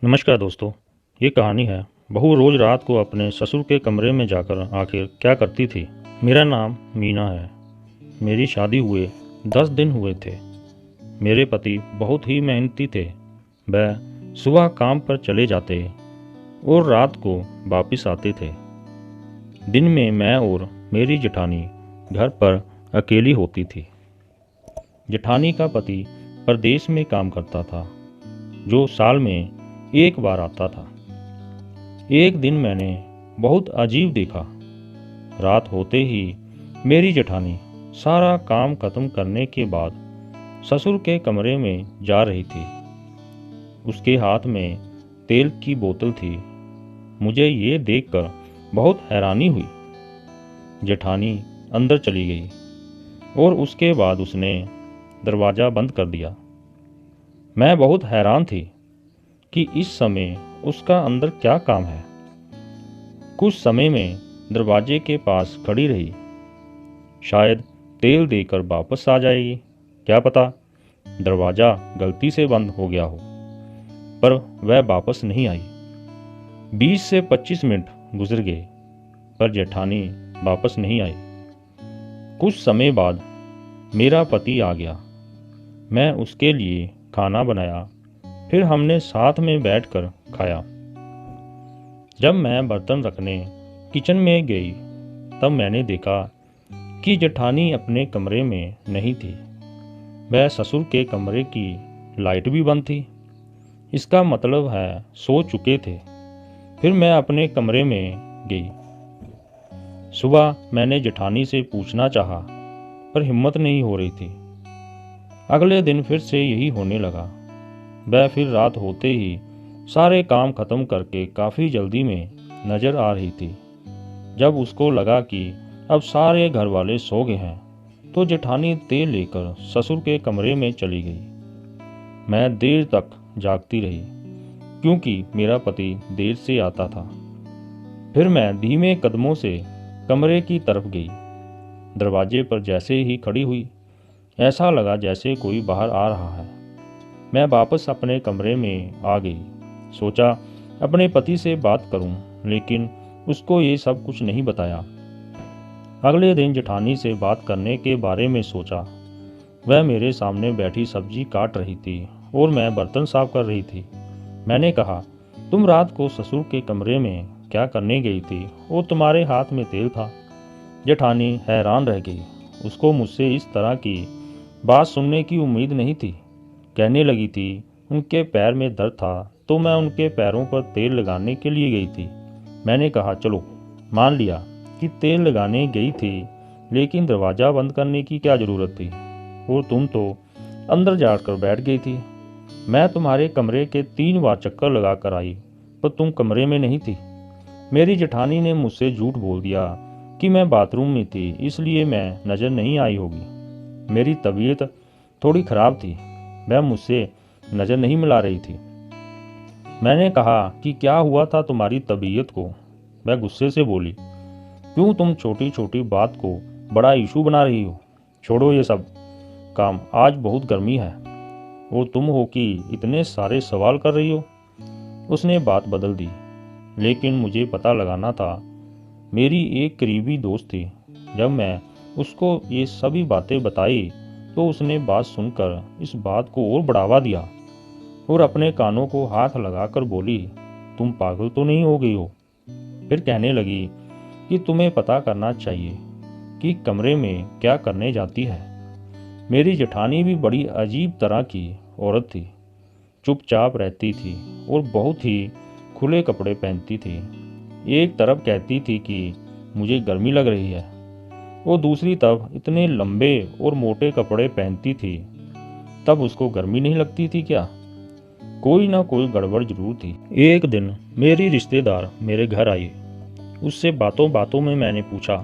नमस्कार दोस्तों। ये कहानी है बहू रोज रात को अपने ससुर के कमरे में जाकर आखिर क्या करती थी। मेरा नाम मीना है। मेरी शादी हुए 10 दिन हुए थे। मेरे पति बहुत ही मेहनती थे। वह सुबह काम पर चले जाते और रात को वापस आते थे। दिन में मैं और मेरी जेठानी घर पर अकेली होती थी। जेठानी का पति परदेश में काम करता था, जो साल में एक बार आता था। एक दिन मैंने बहुत अजीब देखा। रात होते ही मेरी जेठानी सारा काम खत्म करने के बाद ससुर के कमरे में जा रही थी। उसके हाथ में तेल की बोतल थी। मुझे ये देखकर बहुत हैरानी हुई। जेठानी अंदर चली गई और उसके बाद उसने दरवाज़ा बंद कर दिया। मैं बहुत हैरान थी कि इस समय उसका अंदर क्या काम है। कुछ समय में दरवाजे के पास खड़ी रही। शायद तेल देकर वापस आ जाएगी, क्या पता दरवाज़ा गलती से बंद हो गया हो। पर वह वापस नहीं आई। 20 से 25 मिनट गुजर गए, पर जेठानी वापस नहीं आई। कुछ समय बाद मेरा पति आ गया। मैं उसके लिए खाना बनाया, फिर हमने साथ में बैठकर खाया। जब मैं बर्तन रखने किचन में गई, तब मैंने देखा कि जेठानी अपने कमरे में नहीं थी। वह ससुर के कमरे की लाइट भी बंद थी। इसका मतलब है सो चुके थे। फिर मैं अपने कमरे में गई। सुबह मैंने जेठानी से पूछना चाहा, पर हिम्मत नहीं हो रही थी। अगले दिन फिर से यही होने लगा। वह फिर रात होते ही सारे काम खत्म करके काफ़ी जल्दी में नज़र आ रही थी। जब उसको लगा कि अब सारे घर वाले सो गए हैं, तो जेठानी तेल लेकर ससुर के कमरे में चली गई। मैं देर तक जागती रही, क्योंकि मेरा पति देर से आता था। फिर मैं धीमे कदमों से कमरे की तरफ गई। दरवाजे पर जैसे ही खड़ी हुई, ऐसा लगा जैसे कोई बाहर आ रहा है। मैं वापस अपने कमरे में आ गई। सोचा अपने पति से बात करूं, लेकिन उसको ये सब कुछ नहीं बताया। अगले दिन जेठानी से बात करने के बारे में सोचा। वह मेरे सामने बैठी सब्जी काट रही थी और मैं बर्तन साफ कर रही थी। मैंने कहा, तुम रात को ससुर के कमरे में क्या करने गई थी और तुम्हारे हाथ में तेल था। जेठानी हैरान रह गई। उसको मुझसे इस तरह की बात सुनने की उम्मीद नहीं थी। कहने लगी थी, उनके पैर में दर्द था तो मैं उनके पैरों पर तेल लगाने के लिए गई थी। मैंने कहा, चलो मान लिया कि तेल लगाने गई थी, लेकिन दरवाज़ा बंद करने की क्या ज़रूरत थी, और तुम तो अंदर जाकर बैठ गई थी। मैं तुम्हारे कमरे के 3 बार चक्कर लगा कर आई, पर तुम कमरे में नहीं थी। मेरी जेठानी ने मुझसे झूठ बोल दिया कि मैं बाथरूम में थी, इसलिए मैं नज़र नहीं आई होगी। मेरी तबीयत थोड़ी ख़राब थी। वह मुझसे नज़र नहीं मिला रही थी। मैंने कहा कि क्या हुआ था तुम्हारी तबीयत को। वह गुस्से से बोली, क्यों तुम छोटी छोटी बात को बड़ा इशू बना रही हो। छोड़ो ये सब काम, आज बहुत गर्मी है और तुम हो कि इतने सारे सवाल कर रही हो। उसने बात बदल दी, लेकिन मुझे पता लगाना था। मेरी एक करीबी दोस्त थी। जब मैं उसको ये सभी बातें बताई, तो उसने बात सुनकर इस बात को और बढ़ावा दिया और अपने कानों को हाथ लगाकर बोली, तुम पागल तो नहीं हो गई हो। फिर कहने लगी कि तुम्हें पता करना चाहिए कि कमरे में क्या करने जाती है। मेरी जेठानी भी बड़ी अजीब तरह की औरत थी। चुपचाप रहती थी और बहुत ही खुले कपड़े पहनती थी। एक तरफ कहती थी कि मुझे गर्मी लग रही है, वो दूसरी तरफ इतने लंबे और मोटे कपड़े पहनती थी। तब उसको गर्मी नहीं लगती थी क्या? कोई ना कोई गड़बड़ जरूर थी। एक दिन मेरी रिश्तेदार मेरे घर आई। उससे बातों बातों में मैंने पूछा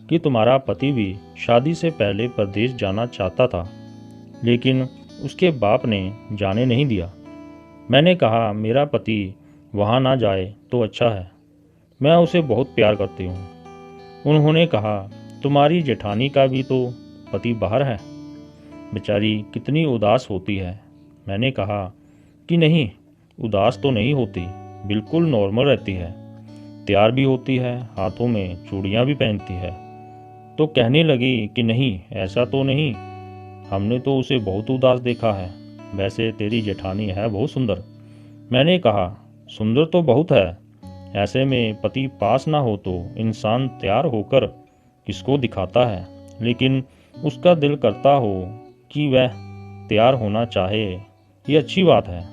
कि तुम्हारा पति भी शादी से पहले परदेश जाना चाहता था, लेकिन उसके बाप ने जाने नहीं दिया। मैंने कहा, मेरा पति वहाँ ना जाए तो अच्छा है, मैं उसे बहुत प्यार करती हूँ। उन्होंने कहा, तुम्हारी जेठानी का भी तो पति बाहर है, बेचारी कितनी उदास होती है। मैंने कहा कि नहीं, उदास तो नहीं होती, बिल्कुल नॉर्मल रहती है। तैयार भी होती है, हाथों में चूड़ियाँ भी पहनती है। तो कहने लगी कि नहीं, ऐसा तो नहीं, हमने तो उसे बहुत उदास देखा है। वैसे तेरी जेठानी है बहुत सुंदर। मैंने कहा, सुंदर तो बहुत है, ऐसे में पति पास ना हो तो इंसान तैयार होकर किसको दिखाता है, लेकिन उसका दिल करता हो कि वह तैयार होना चाहे, ये अच्छी बात है।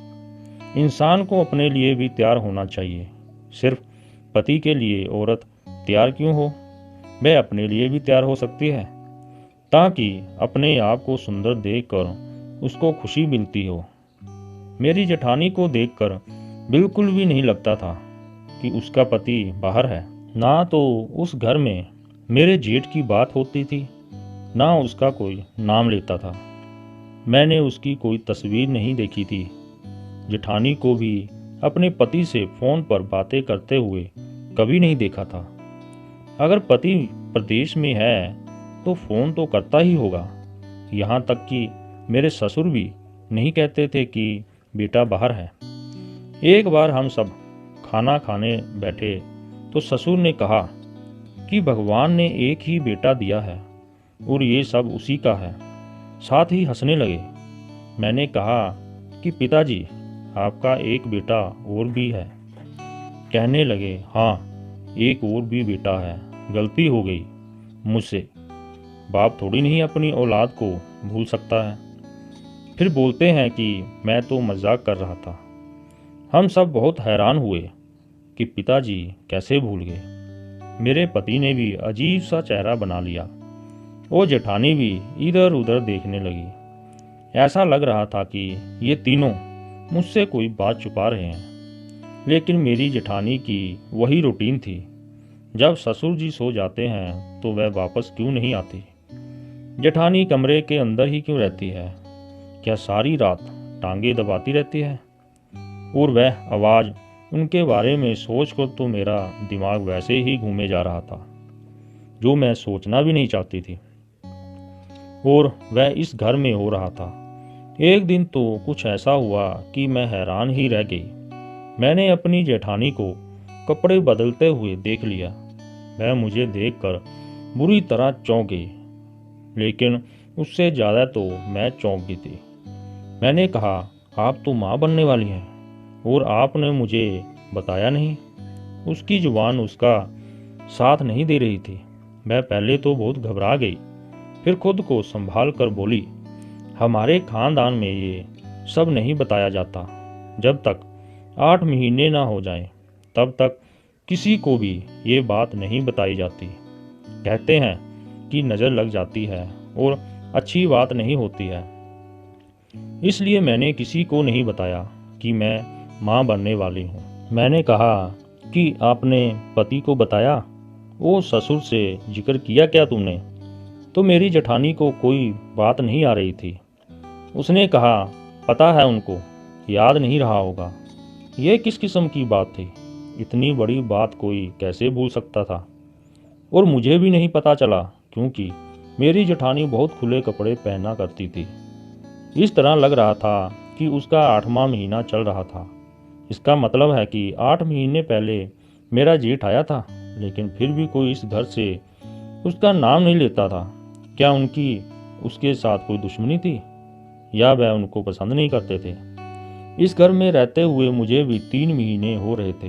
इंसान को अपने लिए भी तैयार होना चाहिए। सिर्फ पति के लिए औरत तैयार क्यों हो? वह अपने लिए भी तैयार हो सकती है, ताकि अपने आप को सुंदर देखकर उसको खुशी मिलती हो। मेरी जेठानी को देखकर बिल्कुल भी नहीं लगता था कि उसका पति बाहर है। ना तो उस घर में मेरे जेठ की बात होती थी, ना उसका कोई नाम लेता था। मैंने उसकी कोई तस्वीर नहीं देखी थी। जेठानी को भी अपने पति से फ़ोन पर बातें करते हुए कभी नहीं देखा था। अगर पति प्रदेश में है तो फ़ोन तो करता ही होगा। यहाँ तक कि मेरे ससुर भी नहीं कहते थे कि बेटा बाहर है। एक बार हम सब खाना खाने बैठे तो ससुर ने कहा कि भगवान ने एक ही बेटा दिया है और ये सब उसी का है। साथ ही हंसने लगे। मैंने कहा कि पिताजी, आपका एक बेटा और भी है। कहने लगे, हाँ, एक और भी बेटा है, गलती हो गई मुझसे। बाप थोड़ी नहीं अपनी औलाद को भूल सकता है। फिर बोलते हैं कि मैं तो मजाक कर रहा था। हम सब बहुत हैरान हुए कि पिताजी कैसे भूल गए। मेरे पति ने भी अजीब सा चेहरा बना लिया और जेठानी भी इधर उधर देखने लगी। ऐसा लग रहा था कि ये तीनों मुझसे कोई बात छुपा रहे हैं। लेकिन मेरी जेठानी की वही रूटीन थी। जब ससुर जी सो जाते हैं तो वह वापस क्यों नहीं आती? जेठानी कमरे के अंदर ही क्यों रहती है? क्या सारी रात टांगे दबाती रहती है? और वह आवाज़, उनके बारे में सोच कर तो मेरा दिमाग वैसे ही घूमे जा रहा था, जो मैं सोचना भी नहीं चाहती थी। और वह इस घर में हो रहा था। एक दिन तो कुछ ऐसा हुआ कि मैं हैरान ही रह गई। मैंने अपनी जेठानी को कपड़े बदलते हुए देख लिया। वह मुझे देखकर बुरी तरह चौंक गई, लेकिन उससे ज़्यादा तो मैं चौंक गई थी। मैंने कहा, आप तो माँ बनने वाली हैं और आपने मुझे बताया नहीं। उसकी जुबान उसका साथ नहीं दे रही थी। मैं पहले तो बहुत घबरा गई, फिर खुद को संभाल कर बोली, हमारे खानदान में ये सब नहीं बताया जाता। जब तक 8 महीने ना हो जाएं, तब तक किसी को भी ये बात नहीं बताई जाती। कहते हैं कि नज़र लग जाती है और अच्छी बात नहीं होती है। इसलिए मैंने किसी को नहीं बताया कि मैं माँ बनने वाली हूँ। मैंने कहा कि आपने पति को बताया? वो ससुर से जिक्र किया क्या तुमने? तो मेरी जेठानी को कोई बात नहीं आ रही थी। उसने कहा, पता है उनको, याद नहीं रहा होगा। यह किस किस्म की बात थी? इतनी बड़ी बात कोई कैसे भूल सकता था? और मुझे भी नहीं पता चला, क्योंकि मेरी जेठानी बहुत खुले कपड़े पहना करती थी। इस तरह लग रहा था कि उसका 8वां महीना चल रहा था। इसका मतलब है कि 8 महीने पहले मेरा जेठ आया था, लेकिन फिर भी कोई इस घर से उसका नाम नहीं लेता था। क्या उनकी उसके साथ कोई दुश्मनी थी, या वह उनको पसंद नहीं करते थे? इस घर में रहते हुए मुझे भी 3 महीने हो रहे थे।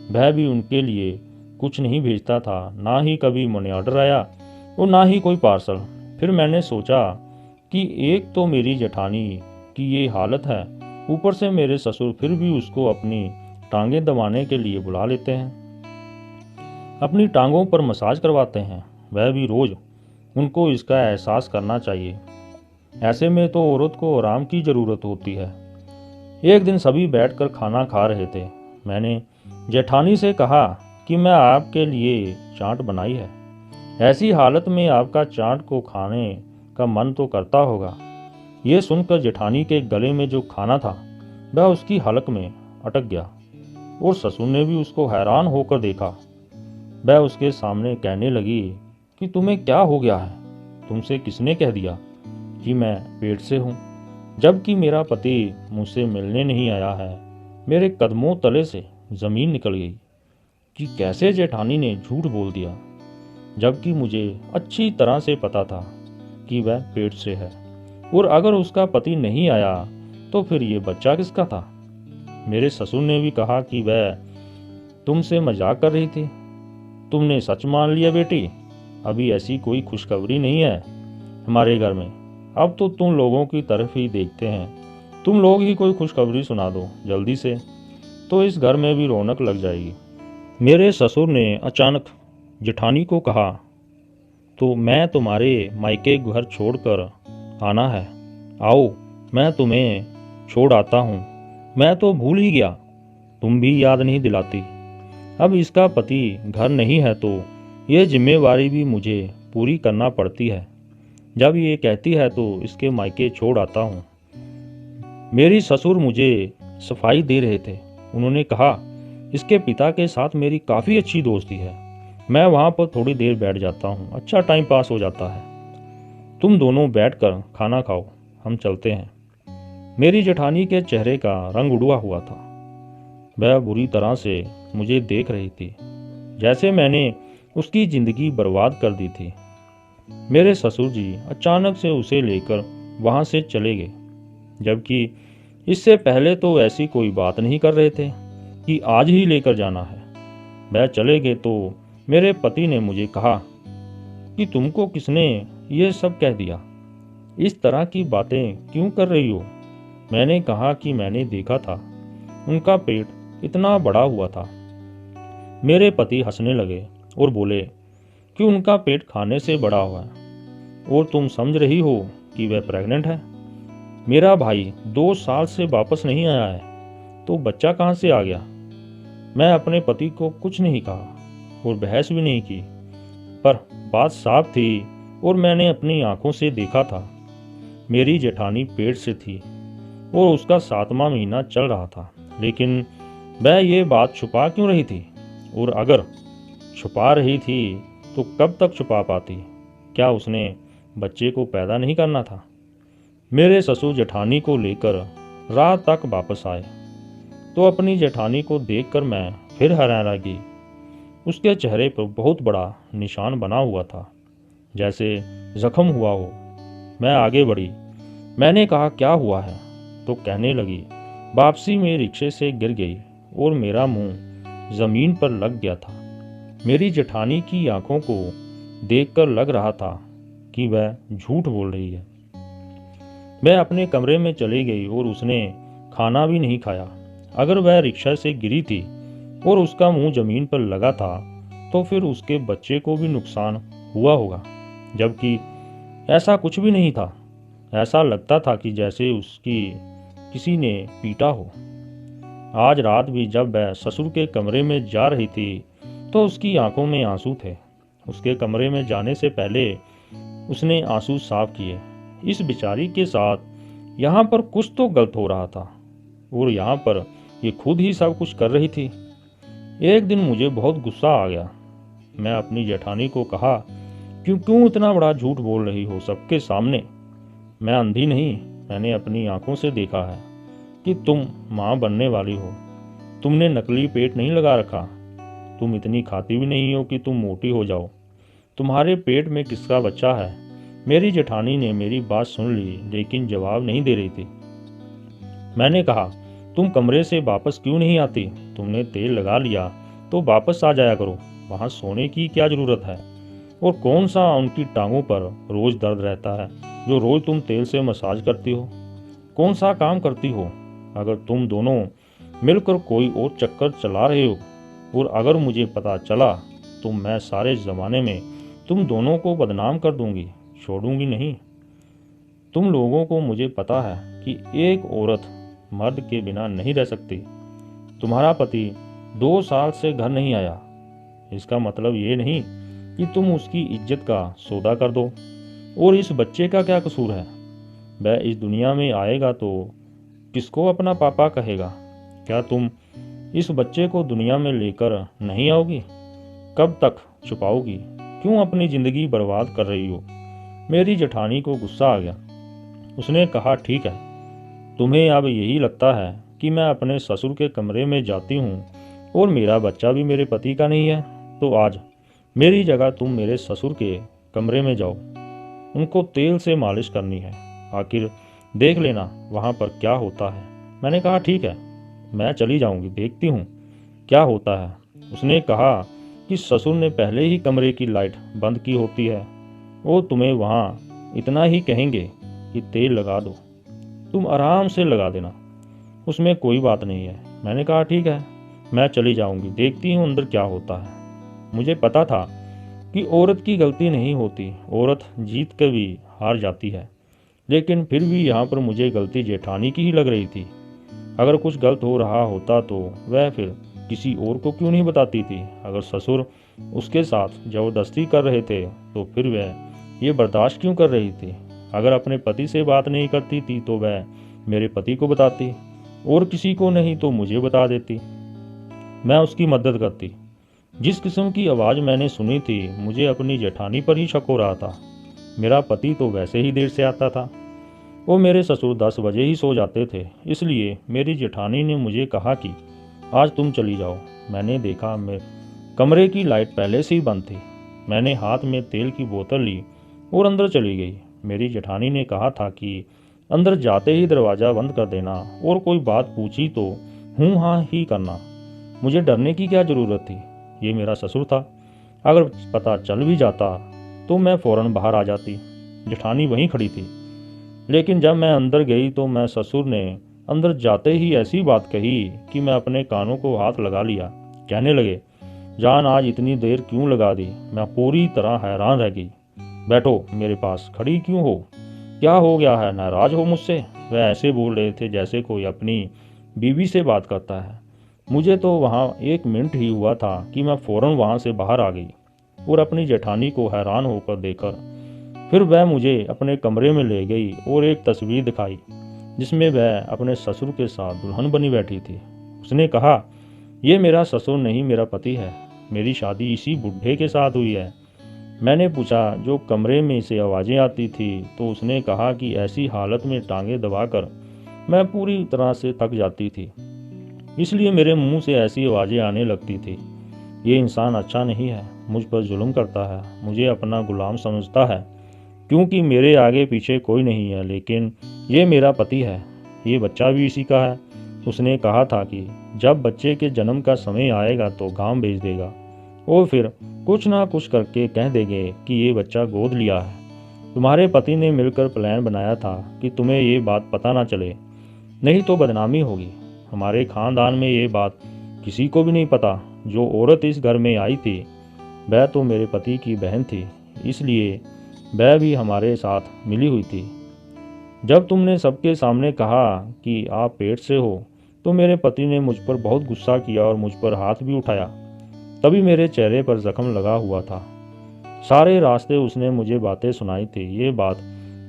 वह भी उनके लिए कुछ नहीं भेजता था, ना ही कभी मनी ऑर्डर आया और ना ही कोई पार्सल। फिर मैंने सोचा कि एक तो मेरी जेठानी की ये हालत है, ऊपर से मेरे ससुर फिर भी उसको अपनी टांगें दबाने के लिए बुला लेते हैं, अपनी टांगों पर मसाज करवाते हैं। वह भी रोज़। उनको इसका एहसास करना चाहिए। ऐसे में तो औरत को आराम की ज़रूरत होती है। एक दिन सभी बैठकर खाना खा रहे थे। मैंने जेठानी से कहा कि मैं आपके लिए चाट बनाई है। ऐसी हालत में आपका चाट को खाने का मन तो करता होगा। ये सुनकर जेठानी के गले में जो खाना था वह उसकी हलक में अटक गया और ससुर ने भी उसको हैरान होकर देखा। वह उसके सामने कहने लगी कि तुम्हें क्या हो गया है? तुमसे किसने कह दिया कि मैं पेट से हूँ, जबकि मेरा पति मुझसे मिलने नहीं आया है मेरे कदमों तले से ज़मीन निकल गई कि कैसे जेठानी ने झूठ बोल दिया, जबकि मुझे अच्छी तरह से पता था कि वह पेट से है, और अगर उसका पति नहीं आया तो फिर ये बच्चा किसका था। मेरे ससुर ने भी कहा कि वह तुमसे मजाक कर रही थी। तुमने सच मान लिया बेटी, अभी ऐसी कोई खुशखबरी नहीं है हमारे घर में। अब तो तुम लोगों की तरफ ही देखते हैं, तुम लोग ही कोई खुशखबरी सुना दो जल्दी से, तो इस घर में भी रौनक लग जाएगी। मेरे ससुर ने अचानक जेठानी को कहा, तो मैं तुम्हारे मायके घर छोड़कर आना है। आओ, मैं तुम्हें छोड़ आता हूँ। मैं तो भूल ही गया, तुम भी याद नहीं दिलाती। अब इसका पति घर नहीं है तो ये जिम्मेवारी भी मुझे पूरी करना पड़ती है। जब ये कहती है तो इसके मायके छोड़ आता हूँ। मेरी ससुर मुझे सफाई दे रहे थे। उन्होंने कहा, इसके पिता के साथ मेरी काफ़ी अच्छी दोस्ती है, मैं वहाँ पर थोड़ी देर बैठ जाता हूँ, अच्छा टाइम पास हो जाता है। तुम दोनों बैठकर खाना खाओ, हम चलते हैं। मेरी जेठानी के चेहरे का रंग उड़ा हुआ था। वह बुरी तरह से मुझे देख रही थी, जैसे मैंने उसकी ज़िंदगी बर्बाद कर दी थी। मेरे ससुर जी अचानक से उसे लेकर वहाँ से चले गए, जबकि इससे पहले तो ऐसी कोई बात नहीं कर रहे थे कि आज ही लेकर जाना है। वह चले गए तो मेरे पति ने मुझे कहा कि तुमको किसने ये सब कह दिया, इस तरह की बातें क्यों कर रही हो। मैंने कहा कि मैंने देखा था, उनका पेट इतना बड़ा हुआ था। मेरे पति हंसने लगे और बोले कि उनका पेट खाने से बड़ा हुआ है, और तुम समझ रही हो कि वह प्रेग्नेंट है। मेरा भाई 2 साल से वापस नहीं आया है, तो बच्चा कहाँ से आ गया। मैं अपने पति को कुछ नहीं कहा और बहस भी नहीं की, पर बात साफ थी और मैंने अपनी आंखों से देखा था। मेरी जेठानी पेट से थी और उसका 7वां महीना चल रहा था, लेकिन वह ये बात छुपा क्यों रही थी, और अगर छुपा रही थी तो कब तक छुपा पाती। क्या उसने बच्चे को पैदा नहीं करना था। मेरे ससुर जेठानी को लेकर रात तक वापस आए तो अपनी जेठानी को देखकर मैं फिर हैरान रह गई। उसके चेहरे पर बहुत बड़ा निशान बना हुआ था, जैसे जख्म हुआ हो। मैं आगे बढ़ी। मैंने कहा, क्या हुआ है, तो कहने लगी, वापसी में रिक्शे से गिर गई और मेरा मुंह जमीन पर लग गया था। मेरी जेठानी की आंखों को देखकर लग रहा था कि वह झूठ बोल रही है। मैं अपने कमरे में चली गई और उसने खाना भी नहीं खाया। अगर वह रिक्शा से गिरी थी और उसका मुंह जमीन पर लगा था तो फिर उसके बच्चे को भी नुकसान हुआ होगा, जबकि ऐसा कुछ भी नहीं था। ऐसा लगता था कि जैसे उसकी किसी ने पीटा हो। आज रात भी जब वह ससुर के कमरे में जा रही थी तो उसकी आंखों में आंसू थे। उसके कमरे में जाने से पहले उसने आंसू साफ किए। इस बेचारी के साथ यहाँ पर कुछ तो गलत हो रहा था, और यहाँ पर ये खुद ही सब कुछ कर रही थी। एक दिन मुझे बहुत गुस्सा आ गया। मैं अपनी जेठानी को कहा, क्यों इतना बड़ा झूठ बोल रही हो सबके सामने। मैं अंधी नहीं, मैंने अपनी आंखों से देखा है कि तुम माँ बनने वाली हो। तुमने नकली पेट नहीं लगा रखा। तुम इतनी खाती भी नहीं हो कि तुम मोटी हो जाओ। तुम्हारे पेट में किसका बच्चा है। मेरी जेठानी ने मेरी बात सुन ली, लेकिन जवाब नहीं दे रही थी। मैंने कहा, तुम कमरे से वापस क्यों नहीं आती। तुमने तेल लगा लिया तो वापस आ जाया करो, वहाँ सोने की क्या ज़रूरत है। और कौन सा उनकी टांगों पर रोज़ दर्द रहता है जो रोज़ तुम तेल से मसाज करती हो। कौन सा काम करती हो। अगर तुम दोनों मिलकर कोई और चक्कर चला रहे हो और अगर मुझे पता चला तो मैं सारे ज़माने में तुम दोनों को बदनाम कर दूंगी, छोड़ूंगी नहीं। तुम लोगों को मुझे पता है कि एक औरत मर्द के बिना नहीं रह सकती। तुम्हारा पति 2 साल से घर नहीं आया, इसका मतलब ये नहीं कि तुम उसकी इज्जत का सौदा कर दो। और इस बच्चे का क्या कसूर है। वह इस दुनिया में आएगा तो किसको अपना पापा कहेगा। क्या तुम इस बच्चे को दुनिया में लेकर नहीं आओगी। कब तक छुपाओगी। क्यों अपनी ज़िंदगी बर्बाद कर रही हो। मेरी जेठानी को गुस्सा आ गया। उसने कहा, ठीक है, तुम्हें अब यही लगता है कि मैं अपने ससुर के कमरे में जाती हूँ और मेरा बच्चा भी मेरे पति का नहीं है, तो आज मेरी जगह तुम मेरे ससुर के कमरे में जाओ, उनको तेल से मालिश करनी है, आखिर देख लेना वहाँ पर क्या होता है। मैंने कहा ठीक है, मैं चली जाऊँगी, देखती हूँ क्या होता है। उसने कहा कि ससुर ने पहले ही कमरे की लाइट बंद की होती है, वो तुम्हें वहाँ इतना ही कहेंगे कि तेल लगा दो, तुम आराम से लगा देना, उसमें कोई बात नहीं है। मैंने कहा ठीक है, मैं चली जाऊंगी, देखती हूँ अंदर क्या होता है। मुझे पता था कि औरत की गलती नहीं होती, औरत जीत कर भी हार जाती है, लेकिन फिर भी यहाँ पर मुझे गलती जेठानी की ही लग रही थी। अगर कुछ गलत हो रहा होता तो वह फिर किसी और को क्यों नहीं बताती थी। अगर ससुर उसके साथ जबरदस्ती कर रहे थे तो फिर वह ये बर्दाश्त क्यों कर रही थी। अगर अपने पति से बात नहीं करती थी तो वह मेरे पति को बताती, और किसी को नहीं तो मुझे बता देती, मैं उसकी मदद करती। जिस किस्म की आवाज़ मैंने सुनी थी, मुझे अपनी जेठानी पर ही शक हो रहा था। मेरा पति तो वैसे ही देर से आता था, वो मेरे ससुर 10 बजे ही सो जाते थे, इसलिए मेरी जेठानी ने मुझे कहा कि आज तुम चली जाओ। मैंने देखा मैं कमरे की लाइट पहले से ही बंद थी। मैंने हाथ में तेल की बोतल ली और अंदर चली गई। मेरी जेठानी ने कहा था कि अंदर जाते ही दरवाज़ा बंद कर देना, और कोई बात पूछी तो हूँ हाँ ही करना। मुझे डरने की क्या ज़रूरत थी, ये मेरा ससुर था। अगर पता चल भी जाता तो मैं फ़ौरन बाहर आ जाती। जेठानी वहीं खड़ी थी, लेकिन जब मैं अंदर गई तो मैं ससुर ने अंदर जाते ही ऐसी बात कही कि मैं अपने कानों को हाथ लगा लिया। कहने लगे, जान आज इतनी देर क्यों लगा दी। मैं पूरी तरह हैरान रह गई। बैठो, मेरे पास खड़ी क्यों हो, क्या हो गया है, नाराज हो मुझसे। वह ऐसे बोल रहे थे जैसे कोई अपनी बीवी से बात करता है। मुझे तो वहाँ 1 मिनट ही हुआ था कि मैं फ़ौरन वहाँ से बाहर आ गई और अपनी जेठानी को हैरान होकर देखकर फिर वह मुझे अपने कमरे में ले गई और एक तस्वीर दिखाई जिसमें वह अपने ससुर के साथ दुल्हन बनी बैठी थी। उसने कहा, ये मेरा ससुर नहीं, मेरा पति है, मेरी शादी इसी बुढ़े के साथ हुई है। मैंने पूछा, जो कमरे में से आवाज़ें आती थी, तो उसने कहा कि ऐसी हालत में टांगें दबाकर मैं पूरी तरह से थक जाती थी, इसलिए मेरे मुंह से ऐसी आवाज़ें आने लगती थी। ये इंसान अच्छा नहीं है, मुझ पर जुल्म करता है, मुझे अपना गुलाम समझता है, क्योंकि मेरे आगे पीछे कोई नहीं है, लेकिन ये मेरा पति है, ये बच्चा भी इसी का है। उसने कहा था कि जब बच्चे के जन्म का समय आएगा तो गांव भेज देगा, और फिर कुछ ना कुछ करके कह देंगे कि ये बच्चा गोद लिया है। तुम्हारे पति ने मिलकर प्लान बनाया था कि तुम्हें ये बात पता ना चले, नहीं तो बदनामी होगी। हमारे खानदान में ये बात किसी को भी नहीं पता। जो औरत इस घर में आई थी वह तो मेरे पति की बहन थी, इसलिए वह भी हमारे साथ मिली हुई थी। जब तुमने सबके सामने कहा कि आप पेट से हो, तो मेरे पति ने मुझ पर बहुत गुस्सा किया और मुझ पर हाथ भी उठाया। तभी मेरे चेहरे पर जख्म लगा हुआ था। सारे रास्ते उसने मुझे बातें सुनाई थी।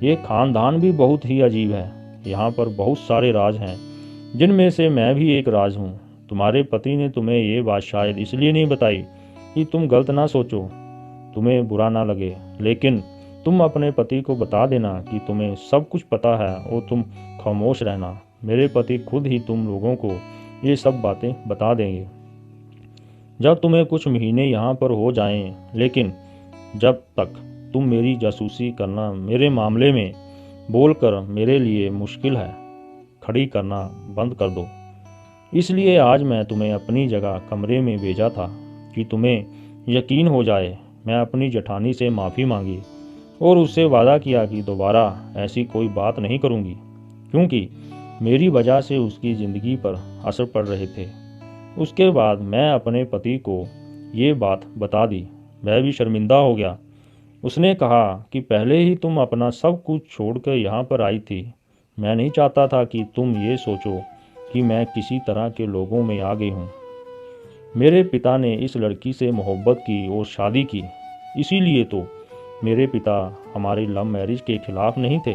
ये खानदान भी बहुत ही अजीब है। यहाँ पर बहुत सारे राज हैं, जिनमें से मैं भी एक राज हूँ। तुम्हारे पति ने तुम्हें ये बात शायद इसलिए नहीं बताई कि तुम गलत ना सोचो, तुम्हें बुरा ना लगे, लेकिन तुम अपने पति को बता देना कि तुम्हें सब कुछ पता है और तुम खामोश रहना। मेरे पति खुद ही तुम लोगों को ये सब बातें बता देंगे जब तुम्हें कुछ महीने यहाँ पर हो जाएं, लेकिन जब तक तुम मेरी जासूसी करना मेरे मामले में बोलकर मेरे लिए मुश्किल है खड़ी करना बंद कर दो। इसलिए आज मैं तुम्हें अपनी जगह कमरे में भेजा था कि तुम्हें यकीन हो जाए। मैं अपनी जेठानी से माफ़ी मांगी और उससे वादा किया कि दोबारा ऐसी कोई बात नहीं करूँगी, क्योंकि मेरी वजह से उसकी ज़िंदगी पर असर पड़ रहे थे। उसके बाद मैं अपने पति को ये बात बता दी। वह भी शर्मिंदा हो गया। उसने कहा कि पहले ही तुम अपना सब कुछ छोड़कर यहाँ पर आई थी। मैं नहीं चाहता था कि तुम ये सोचो कि मैं किसी तरह के लोगों में आ गई हूँ। मेरे पिता ने इस लड़की से मोहब्बत की और शादी की, इसीलिए तो मेरे पिता हमारी लव मैरिज के खिलाफ नहीं थे।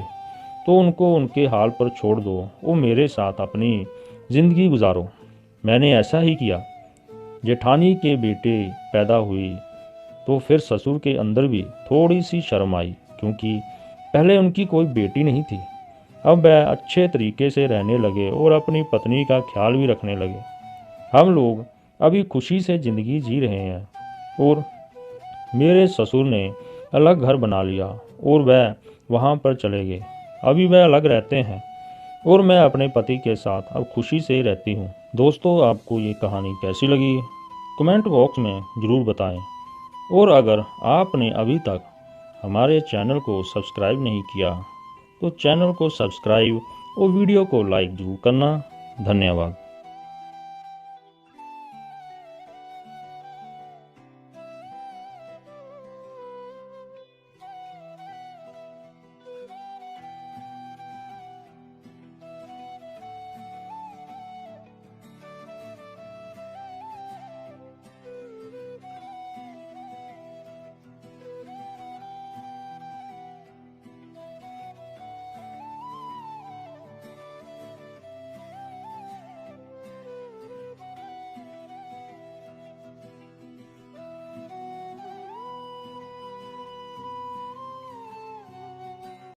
तो उनको उनके हाल पर छोड़ दो और मेरे साथ अपनी ज़िंदगी गुजारो। मैंने ऐसा ही किया। जेठानी के बेटे पैदा हुई तो फिर ससुर के अंदर भी थोड़ी सी शर्म आई, क्योंकि पहले उनकी कोई बेटी नहीं थी। अब वह अच्छे तरीके से रहने लगे और अपनी पत्नी का ख्याल भी रखने लगे। हम लोग अभी खुशी से ज़िंदगी जी रहे हैं और मेरे ससुर ने अलग घर बना लिया और वह वहाँ पर चले गए। अभी वह अलग रहते हैं और मैं अपने पति के साथ अब खुशी से रहती हूँ। दोस्तों, आपको ये कहानी कैसी लगी कमेंट बॉक्स में ज़रूर बताएं। और अगर आपने अभी तक हमारे चैनल को सब्सक्राइब नहीं किया तो चैनल को सब्सक्राइब और वीडियो को लाइक ज़रूर करना। धन्यवाद।